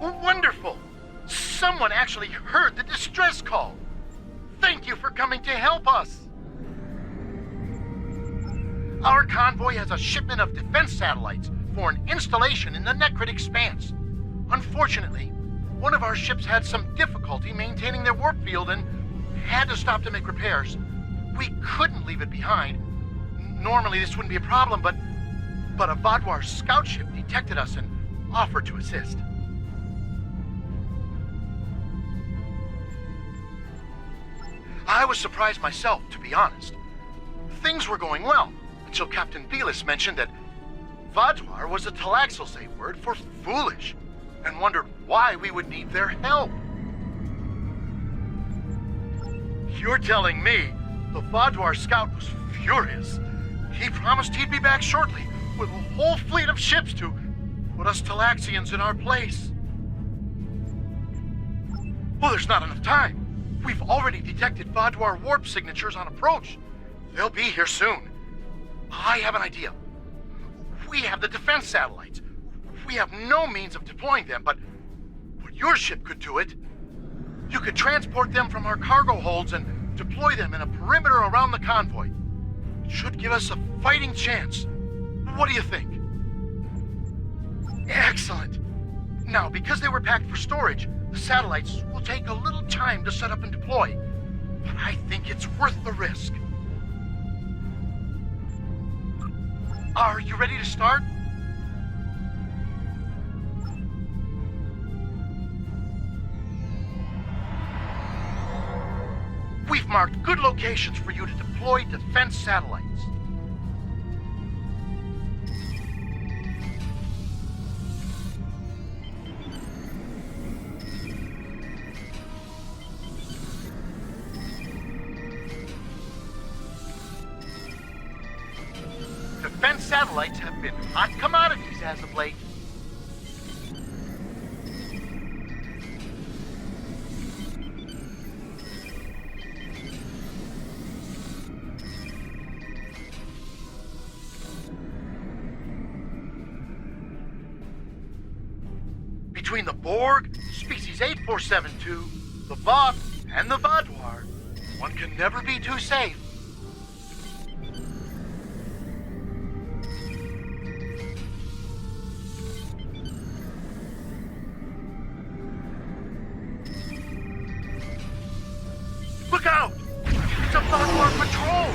Wonderful! Someone actually heard the distress call. Thank you for coming to help us. Our convoy has a shipment of defense satellites for an installation in the Necrit Expanse. Unfortunately, one of our ships had some difficulty maintaining their warp field and had to stop to make repairs. We couldn't leave it behind. Normally this wouldn't be a problem, but a Vaadwaur scout ship detected us and offered to assist. I was surprised myself, to be honest. Things were going well, until Captain Velis mentioned that Vaadwaur was a Talaxilse word for foolish, and wondered why we would need their help. You're telling me the Vaadwaur scout was furious. He promised he'd be back shortly with a whole fleet of ships to put us Talaxians in our place. Well, there's not enough time. We've already detected Vaadwaur warp signatures on approach. They'll be here soon. I have an idea. We have the defense satellites. We have no means of deploying them, but your ship could do it. You could transport them from our cargo holds and deploy them in a perimeter around the convoy. It should give us a fighting chance. What do you think? Excellent. Now, because they were packed for storage, the satellites will take a little time to set up and deploy. But I think it's worth the risk. Are you ready to start? We've marked good locations for you to deploy defense satellites. Defense satellites have been hot commodities as of late. Between the Borg, Species 8472, the Voth, and the Vaadwaur, one can never be too safe. Look out! It's a Vaadwaur patrol!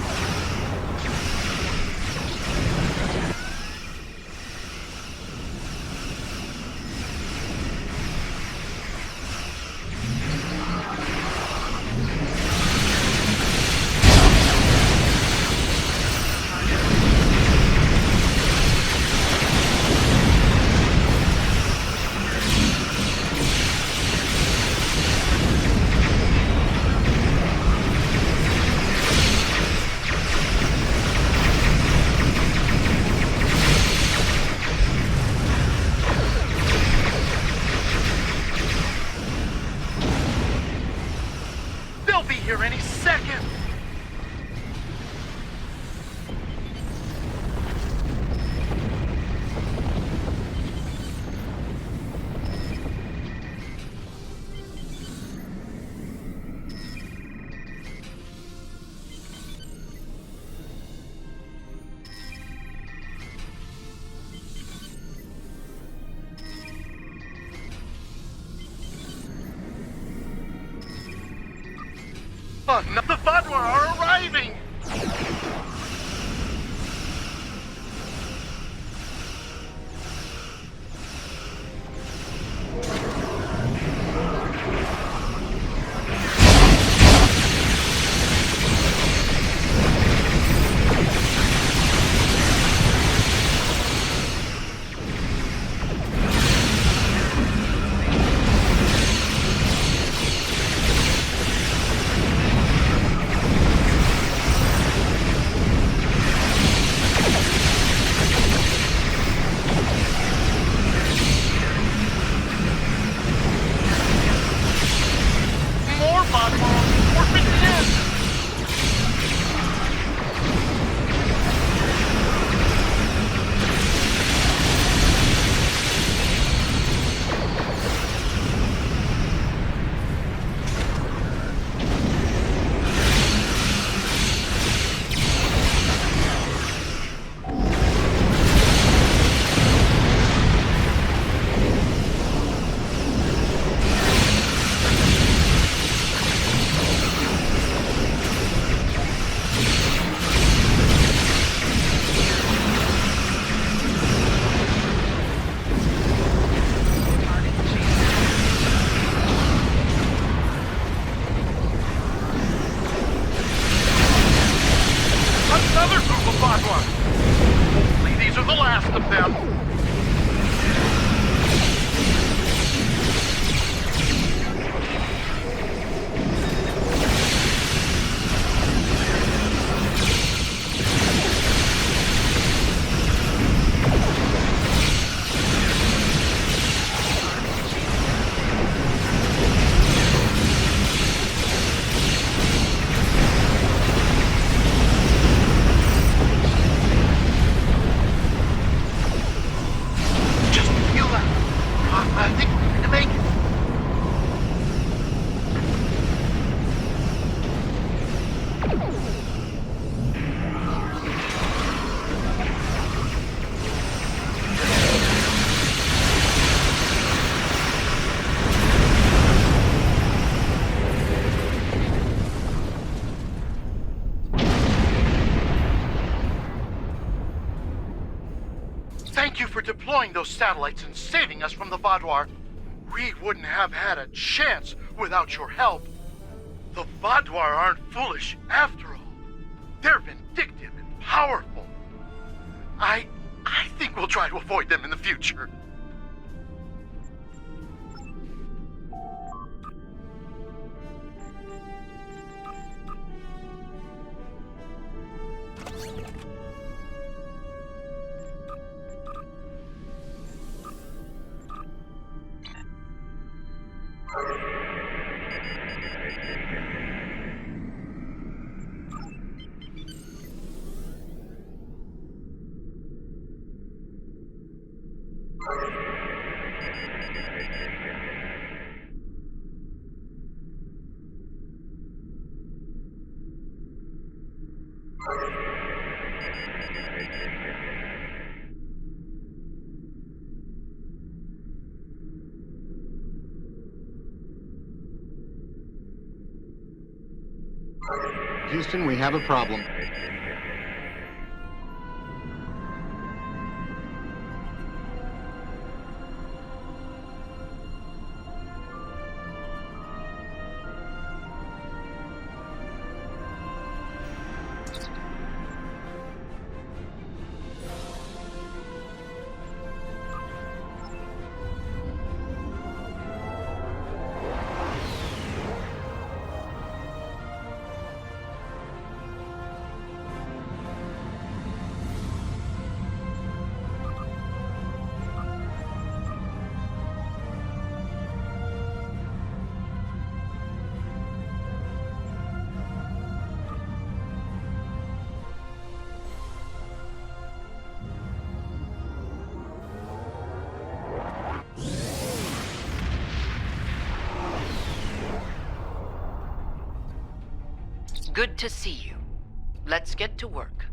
Here any second. Oh, no, the Vaadwaur are arriving! Another group of Vadwar! Hopefully these are the last of them. Thank you for deploying those satellites and saving us from the Vadwar. We wouldn't have had a chance without your help. The Vadwar aren't foolish after all. They're vindictive and powerful. I think we'll try to avoid them in the future. Houston, we have a problem. Good to see you. Let's get to work.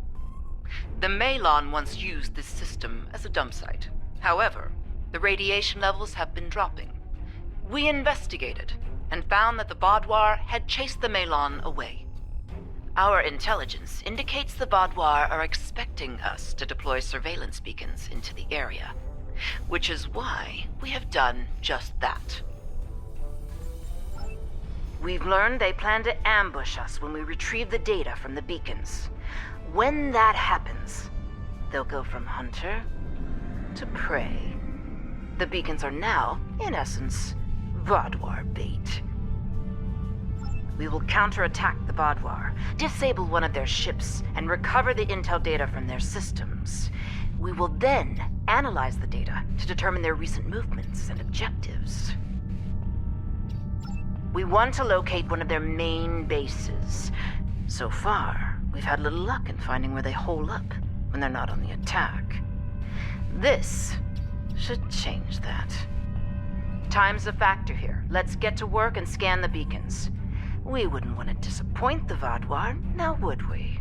The Malon once used this system as a dump site. However, the radiation levels have been dropping. We investigated and found that the Vadwar had chased the Malon away. Our intelligence indicates the Vadwar are expecting us to deploy surveillance beacons into the area, which is why we have done just that. We've learned they plan to ambush us when we retrieve the data from the beacons. When that happens, they'll go from hunter to prey. The beacons are now, in essence, Vadwar bait. We will counterattack the Vadwar, disable one of their ships, and recover the intel data from their systems. We will then analyze the data to determine their recent movements and objectives. We want to locate one of their main bases. So far, we've had little luck in finding where they hole up when they're not on the attack. This should change that. Time's a factor here. Let's get to work and scan the beacons. We wouldn't want to disappoint the Vadwar, now would we?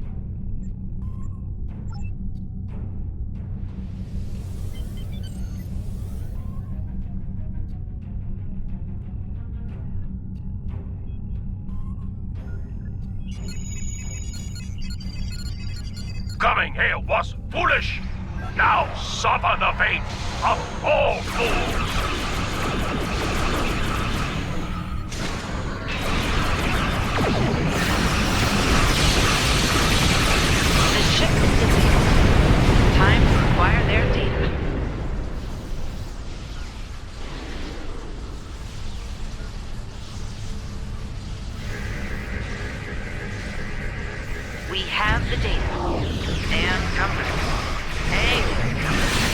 Coming here was foolish. Now suffer the fate of all fools. The And company. Angry company.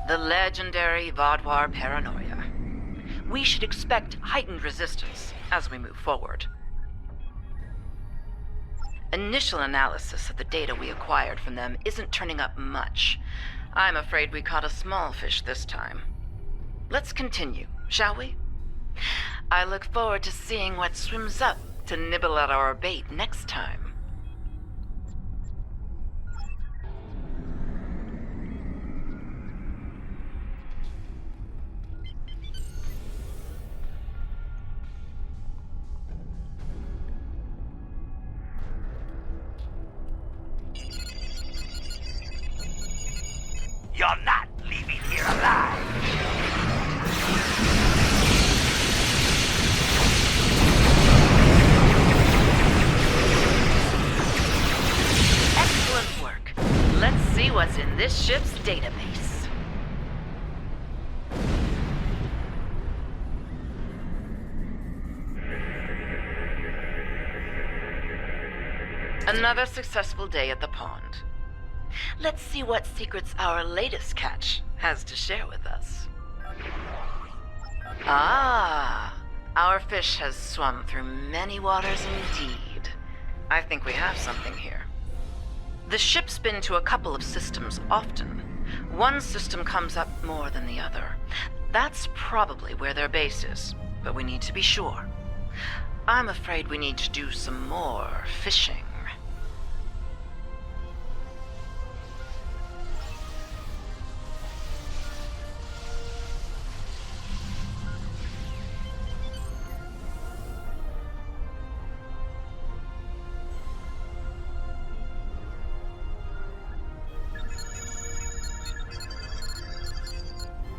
The legendary Vaadwaur paranoia. We should expect heightened resistance as we move forward. Initial analysis of the data we acquired from them isn't turning up much. I'm afraid we caught a small fish this time. Let's continue, shall we? I look forward to seeing what swims up to nibble at our bait next time. You're not leaving here alive. Excellent work. Let's see what's in this ship's database. Another successful day at the pond. Let's see what secrets our latest catch has to share with us. Ah, our fish has swum through many waters indeed. I think we have something here. The ship's been to a couple of systems often. One system comes up more than the other. That's probably where their base is, but we need to be sure. I'm afraid we need to do some more fishing.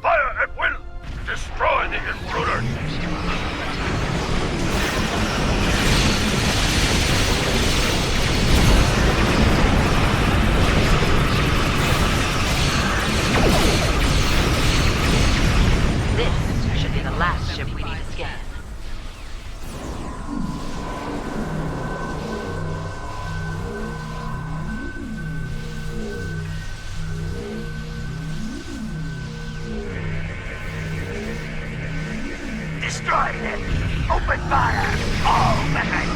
Fire at will! Destroy the intruders! This should be the last ship we need to scan. Destroy them! Open fire! All weapons!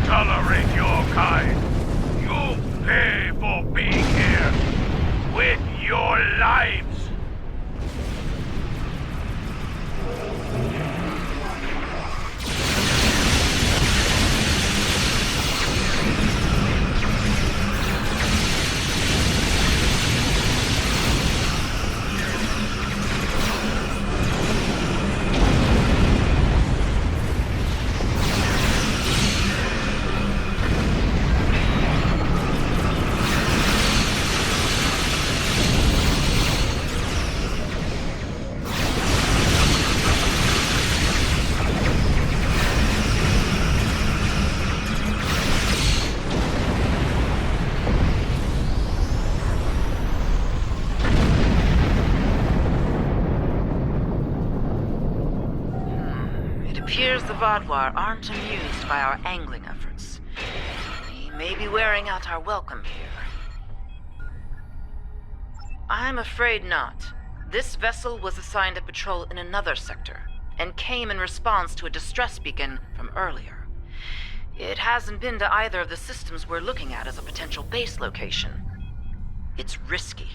Tolerate your kind. You pay for being here with your lives. The Vaadwaur aren't amused by our angling efforts. We may be wearing out our welcome here. I'm afraid not. This vessel was assigned to patrol in another sector, and came in response to a distress beacon from earlier. It hasn't been to either of the systems we're looking at as a potential base location. It's risky,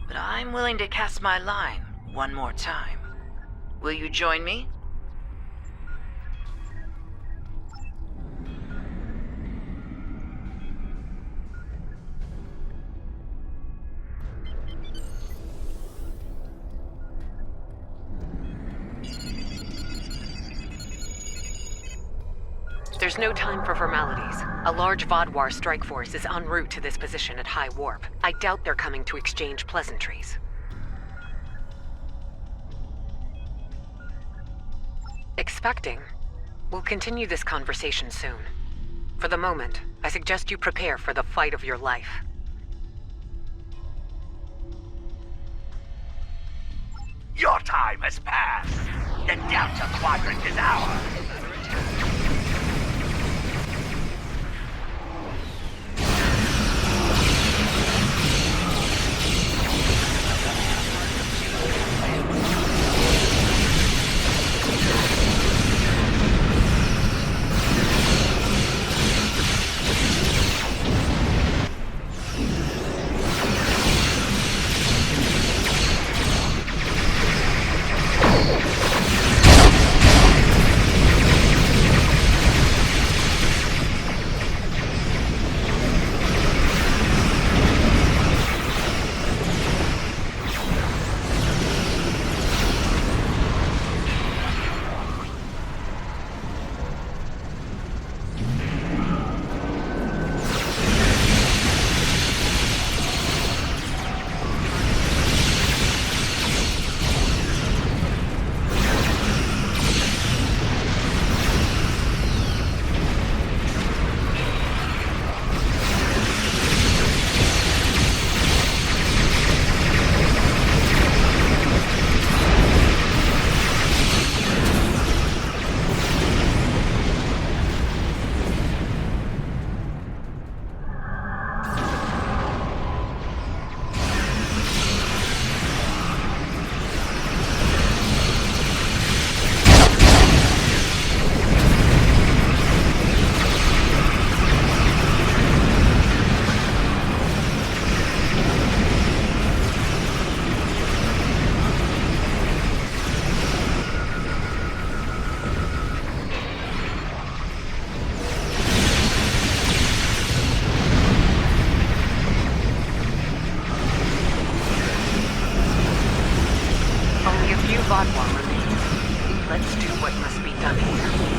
but I'm willing to cast my line one more time. Will you join me? There's no time for formalities. A large Vodwar strike force is en route to this position at high warp. I doubt they're coming to exchange pleasantries. Expecting? We'll continue this conversation soon. For the moment, I suggest you prepare for the fight of your life. Your time has passed. The Delta Quadrant is ours. Vodwar remains. Let's do what must be done here.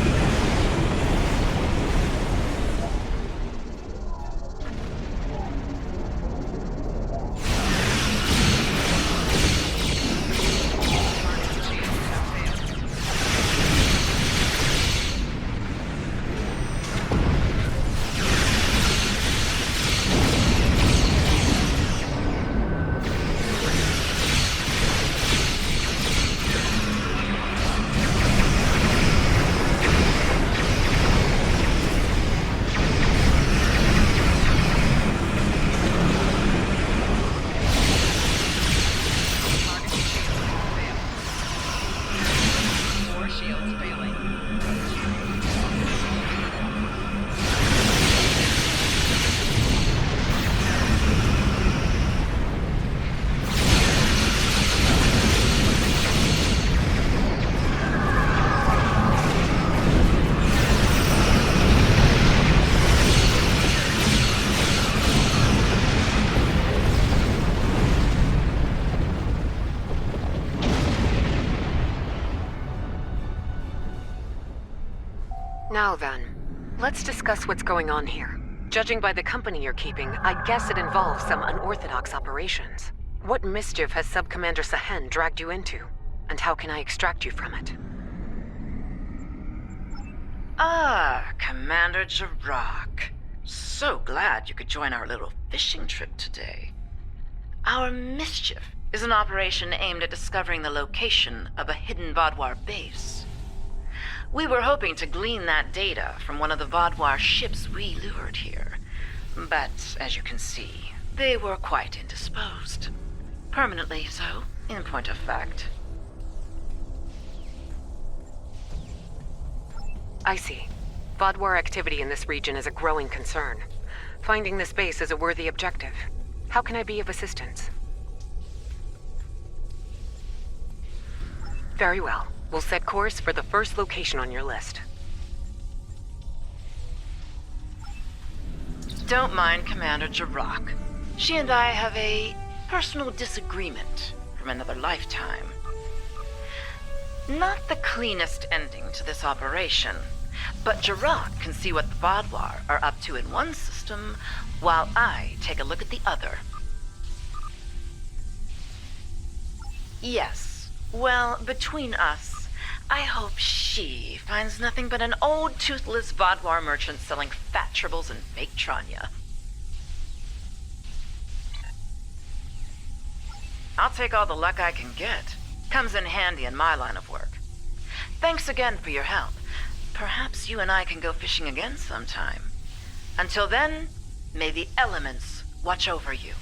Now then, let's discuss what's going on here. Judging by the company you're keeping, I guess it involves some unorthodox operations. What mischief has Sub-Commander Sahen dragged you into? And how can I extract you from it? Ah, Commander Jirok. So glad you could join our little fishing trip today. Our mischief is an operation aimed at discovering the location of a hidden Vodwar base. We were hoping to glean that data from one of the Vodwar ships we lured here. But, as you can see, they were quite indisposed. Permanently so, in point of fact. I see. Vodwar activity in this region is a growing concern. Finding this base is a worthy objective. How can I be of assistance? Very well. We'll set course for the first location on your list. Don't mind Commander Jirok. She and I have a personal disagreement from another lifetime. Not the cleanest ending to this operation, but Jirok can see what the Vaadwaur are up to in one system, while I take a look at the other. Yes, well, between us, I hope she finds nothing but an old, toothless Vaadwaur merchant selling fat tribbles and fake Tranya. I'll take all the luck I can get. Comes in handy in my line of work. Thanks again for your help. Perhaps you and I can go fishing again sometime. Until then, may the elements watch over you.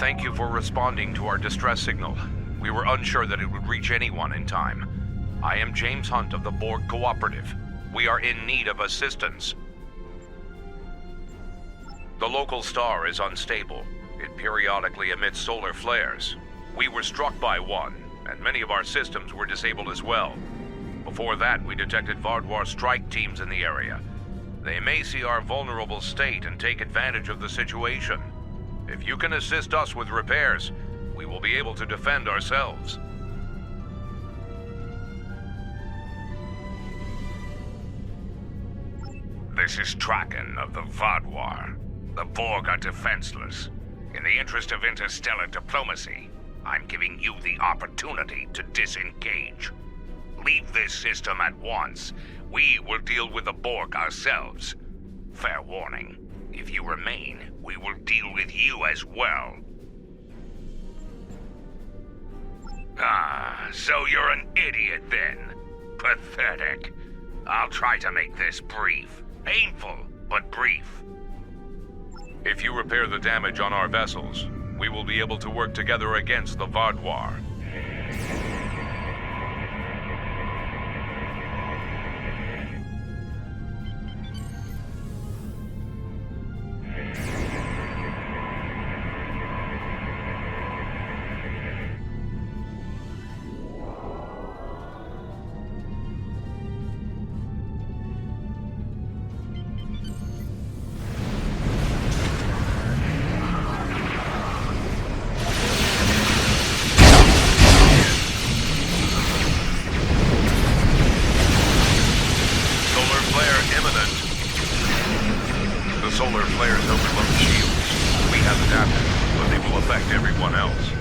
Thank you for responding to our distress signal. We were unsure that it would reach anyone in time. I am James Hunt of the Borg Cooperative. We are in need of assistance. The local star is unstable. It periodically emits solar flares. We were struck by one, and many of our systems were disabled as well. Before that, we detected Vaadwaur strike teams in the area. They may see our vulnerable state and take advantage of the situation. If you can assist us with repairs, we will be able to defend ourselves. This is Traken of the Vaadwaur. The Borg are defenseless. In the interest of interstellar diplomacy, I'm giving you the opportunity to disengage. Leave this system at once. We will deal with the Borg ourselves. Fair warning, if you remain, we will deal with you as well. Ah, so you're an idiot then. Pathetic. I'll try to make this brief. Painful, but brief. If you repair the damage on our vessels, we will be able to work together against the Vaadwaur. solar flares overload shields. We have adapted, but they will affect everyone else.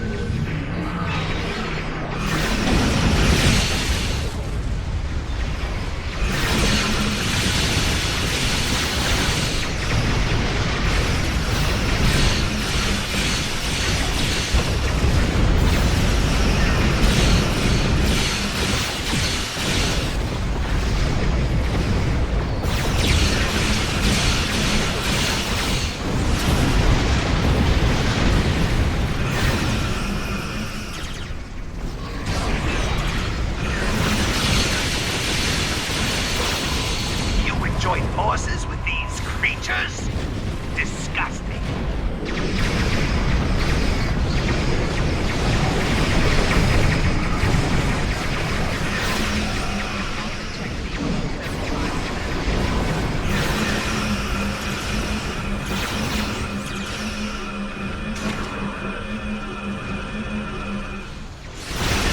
Join forces with these creatures? Disgusting.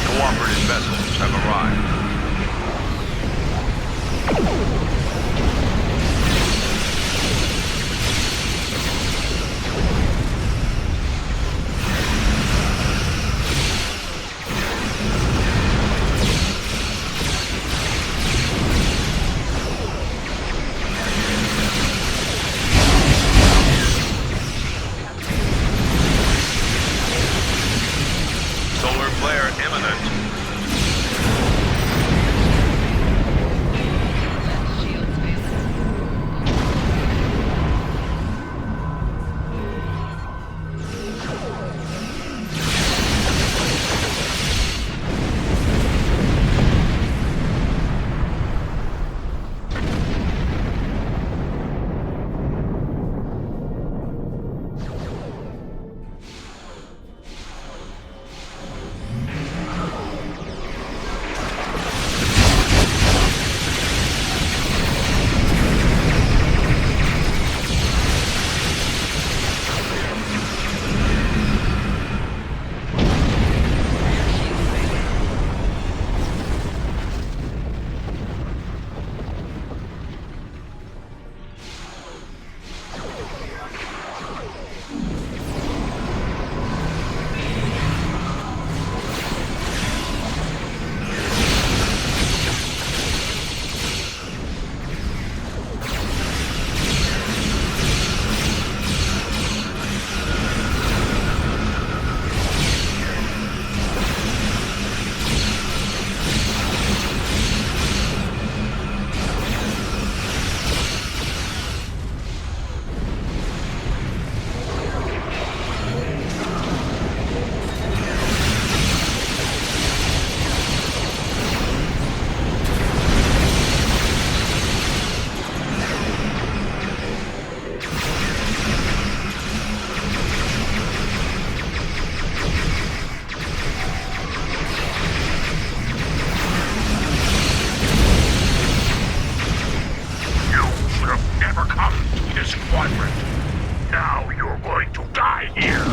Cooperative vessels have arrived. Solar flare imminent. Now you're going to die here!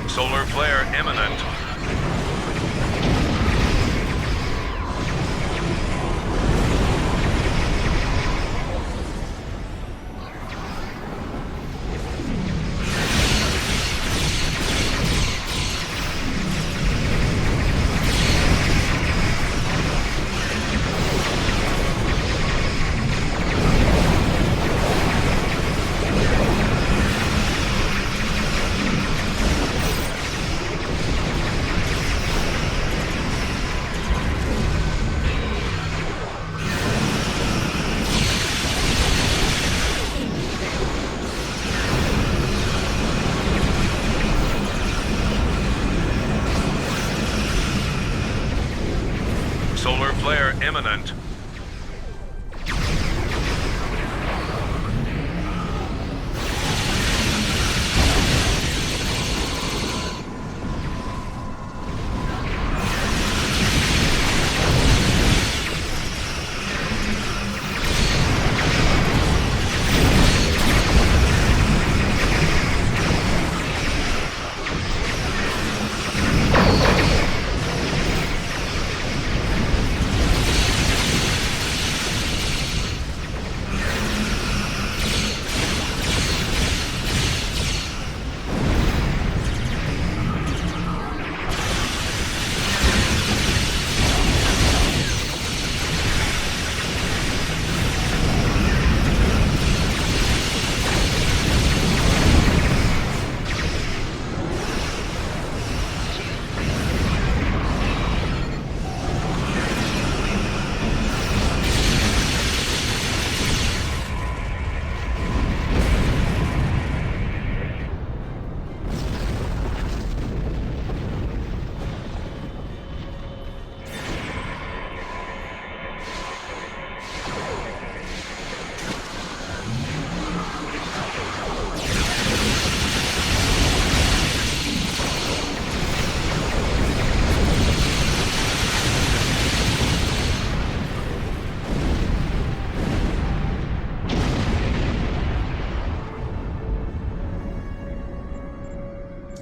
Solar flare imminent. Solar flare imminent.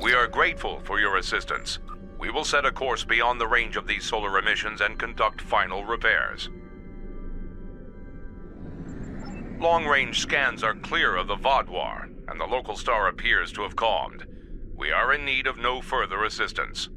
We are grateful for your assistance. We will set a course beyond the range of these solar emissions and conduct final repairs. Long-range scans are clear of the Vaadwaur, and the local star appears to have calmed. We are in need of no further assistance.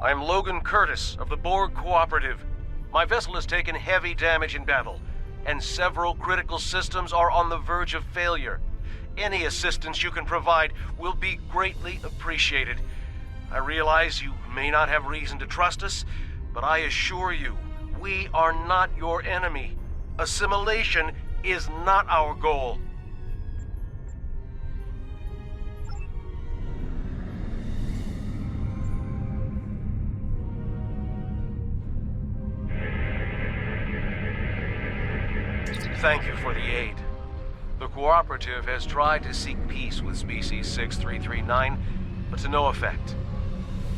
I'm Logan Curtis of the Borg Cooperative. My vessel has taken heavy damage in battle, and several critical systems are on the verge of failure. Any assistance you can provide will be greatly appreciated. I realize you may not have reason to trust us, but I assure you, we are not your enemy. Assimilation is not our goal. Thank you for the aid. The Cooperative has tried to seek peace with Species 6339, but to no effect.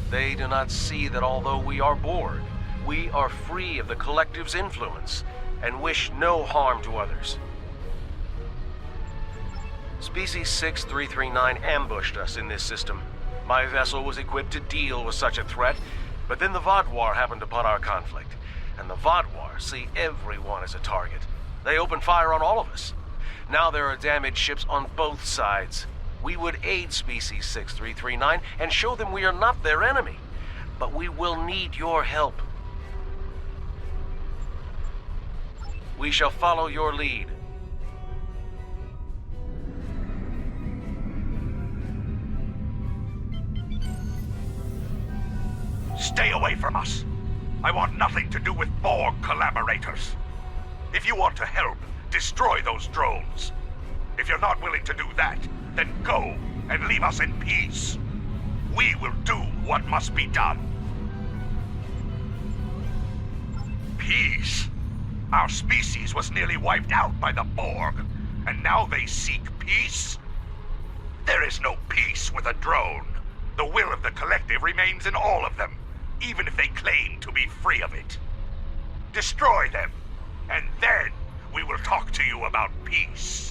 They do not see that although we are Borg, we are free of the Collective's influence, and wish no harm to others. Species 6339 ambushed us in this system. My vessel was equipped to deal with such a threat, but then the Vaadwaur happened upon our conflict, and the Vaadwaur see everyone as a target. They opened fire on all of us. Now there are damaged ships on both sides. We would aid Species 6339 and show them we are not their enemy. But we will need your help. We shall follow your lead. Stay away from us. I want nothing to do with Borg collaborators. If you want to help, destroy those drones. If you're not willing to do that, then go and leave us in peace. We will do what must be done. Peace? Our species was nearly wiped out by the Borg, and now they seek peace? There is no peace with a drone. The will of the collective remains in all of them, even if they claim to be free of it. Destroy them, and then we will talk to you about peace.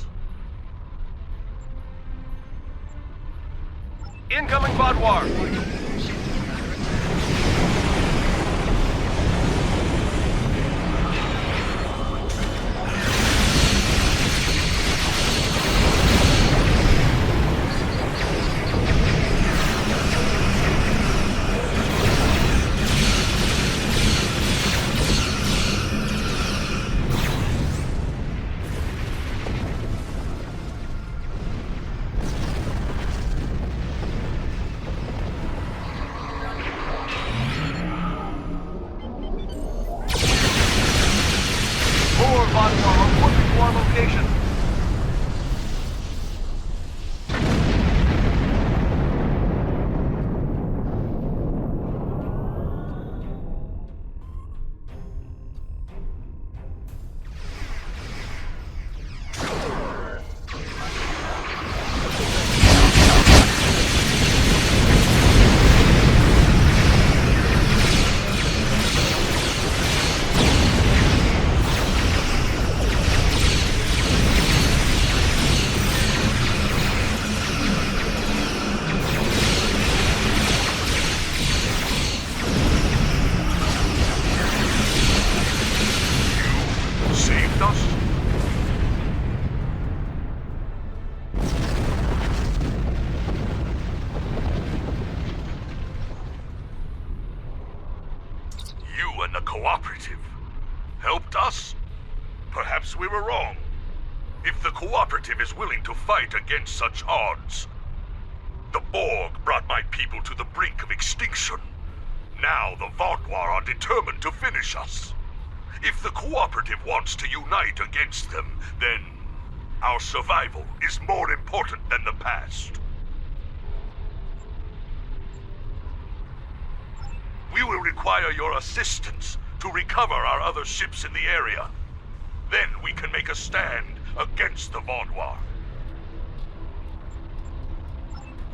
Incoming Vodwar! Cooperative helped us? Perhaps we were wrong. If the Cooperative is willing to fight against such odds, the Borg brought my people to the brink of extinction. Now the Vodwar are determined to finish us. If the Cooperative wants to unite against them, then our survival is more important than the past. We will require your assistance to recover our other ships in the area. Then we can make a stand against the Vodwar.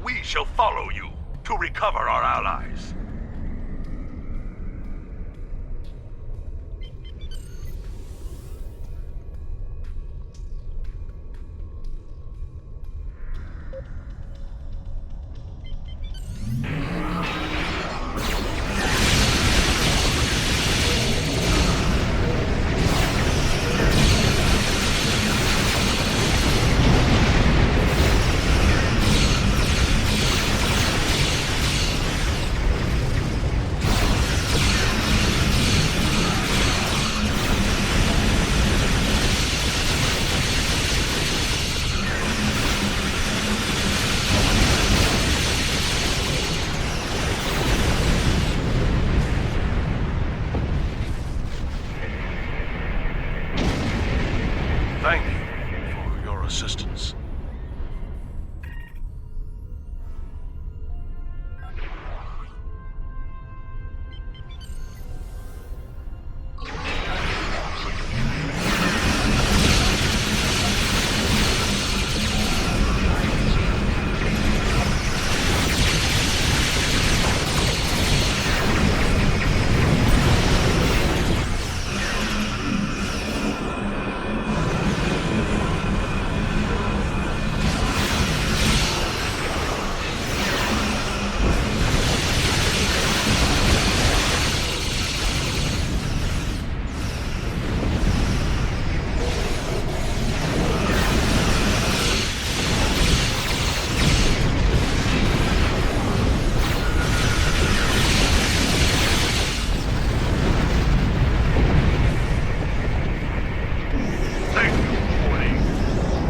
We shall follow you to recover our allies. Thank you for your assistance.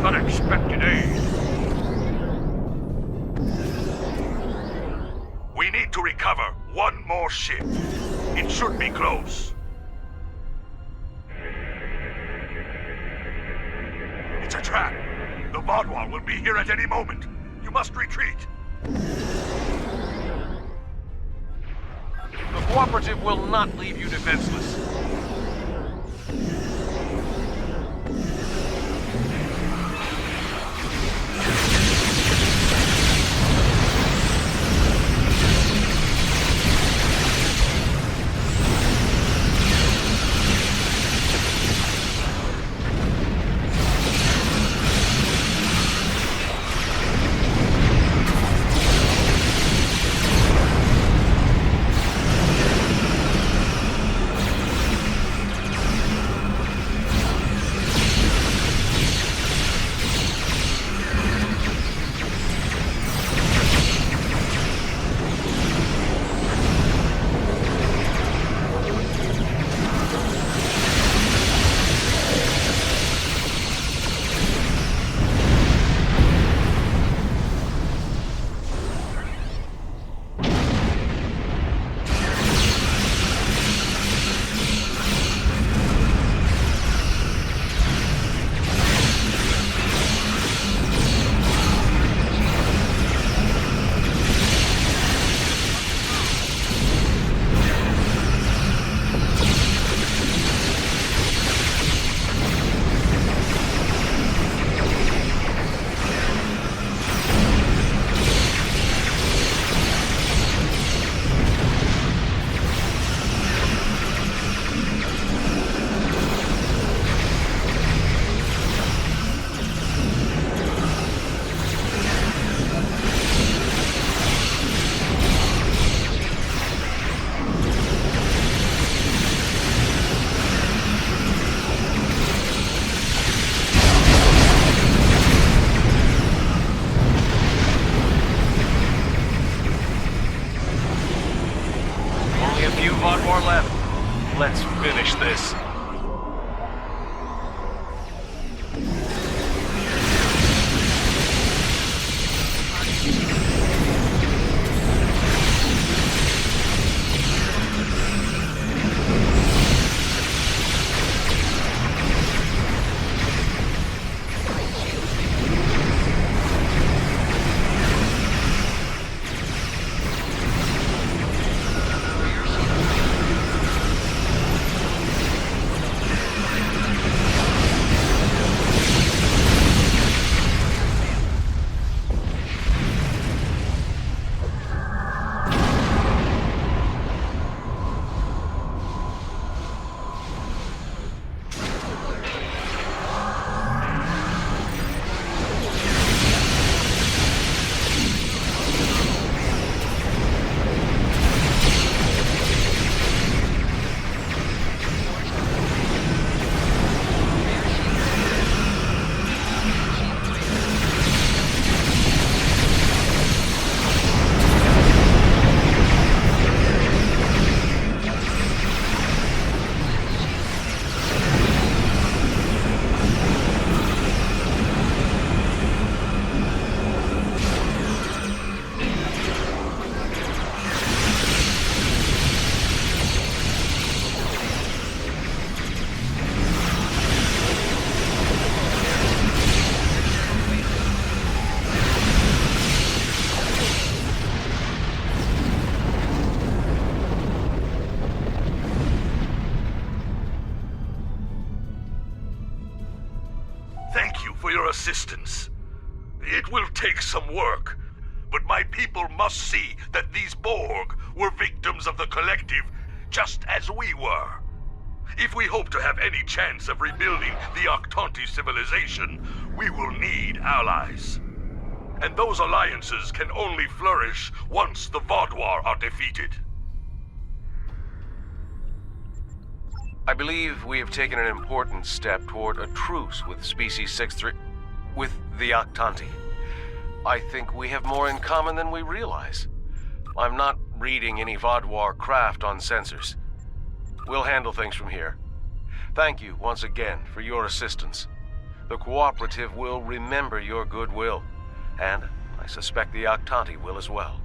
Unexpected aid. We need to recover one more ship. It should be close. It's a trap. The Vodwar will be here at any moment. You must retreat. The Cooperative will not leave you defenseless. Let's finish this. Assistance. It will take some work, but my people must see that these Borg were victims of the Collective just as we were. If we hope to have any chance of rebuilding the Octanti civilization, we will need allies. And those alliances can only flourish once the Vodwar are defeated. I believe we have taken an important step toward a truce with Species 6-3... with the Octanti. I think we have more in common than we realize. I'm not reading any Vodwar craft on sensors. We'll handle things from here. Thank you once again for your assistance. The Cooperative will remember your goodwill, and I suspect the Octanti will as well.